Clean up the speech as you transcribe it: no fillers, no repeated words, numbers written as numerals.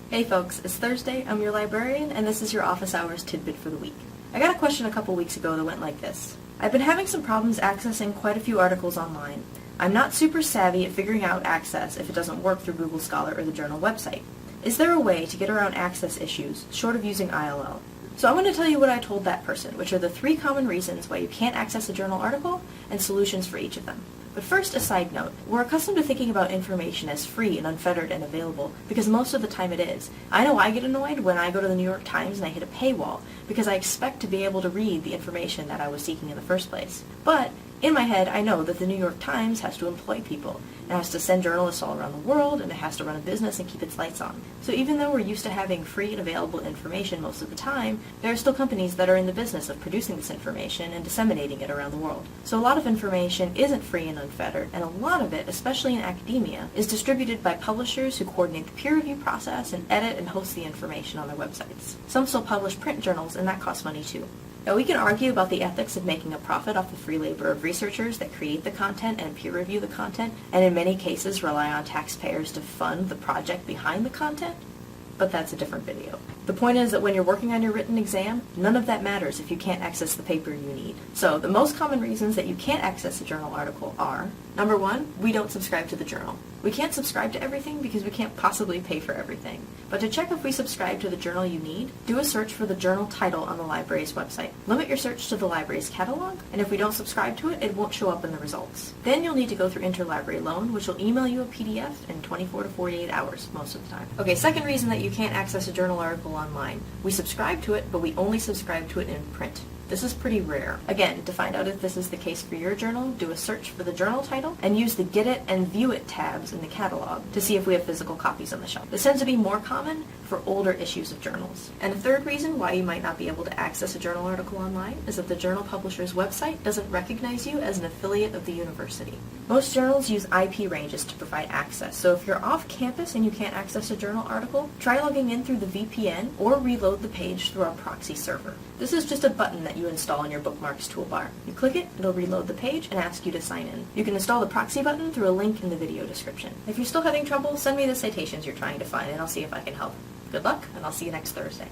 Hey folks, it's Thursday, I'm your librarian, and this is your Office Hours Tidbit for the week. I got a question a couple weeks ago that went like this. I've been having some problems accessing quite a few articles online. I'm not super savvy at figuring out access if it doesn't work through Google Scholar or the journal website. Is there a way to get around access issues, short of using ILL? So I'm going to tell you what I told that person, which are the 3 common reasons why you can't access a journal article, and solutions for each of them. But first, a side note. We're accustomed to thinking about information as free and unfettered and available, because most of the time it is. I know I get annoyed when I go to the New York Times and I hit a paywall, because I expect to be able to read the information that I was seeking in the first place. But in my head, I know that the New York Times has to employ people. It has to send journalists all around the world, and it has to run a business and keep its lights on. So even though we're used to having free and available information most of the time, there are still companies that are in the business of producing this information and disseminating it around the world. So a lot of information isn't free and unfettered, and a lot of it, especially in academia, is distributed by publishers who coordinate the peer review process and edit and host the information on their websites. Some still publish print journals, and that costs money too. Now, we can argue about the ethics of making a profit off the free labor of researchers that create the content and peer review the content, and in many cases rely on taxpayers to fund the project behind the content, but that's a different video. The point is that when you're working on your written exam, none of that matters if you can't access the paper you need. So the most common reasons that you can't access a journal article are, number 1, we don't subscribe to the journal. We can't subscribe to everything because we can't possibly pay for everything. But to check if we subscribe to the journal you need, do a search for the journal title on the library's website. Limit your search to the library's catalog, and if we don't subscribe to it, it won't show up in the results. Then you'll need to go through interlibrary loan, which will email you a PDF in 24 to 48 hours most of the time. Okay, second reason that you can't access a journal article online. We subscribe to it, but we only subscribe to it in print. This is pretty rare. Again, to find out if this is the case for your journal, do a search for the journal title and use the Get It and View It tabs in the catalog to see if we have physical copies on the shelf. This tends to be more common for older issues of journals. And a third reason why you might not be able to access a journal article online is that the journal publisher's website doesn't recognize you as an affiliate of the university. Most journals use IP ranges to provide access, so if you're off campus and you can't access a journal article, try logging in through the VPN or reload the page through our proxy server. This is just a button that you install in your bookmarks toolbar. You click it, it'll reload the page and ask you to sign in. You can install the proxy button through a link in the video description. If you're still having trouble, send me the citations you're trying to find and I'll see if I can help. Good luck, and I'll see you next Thursday.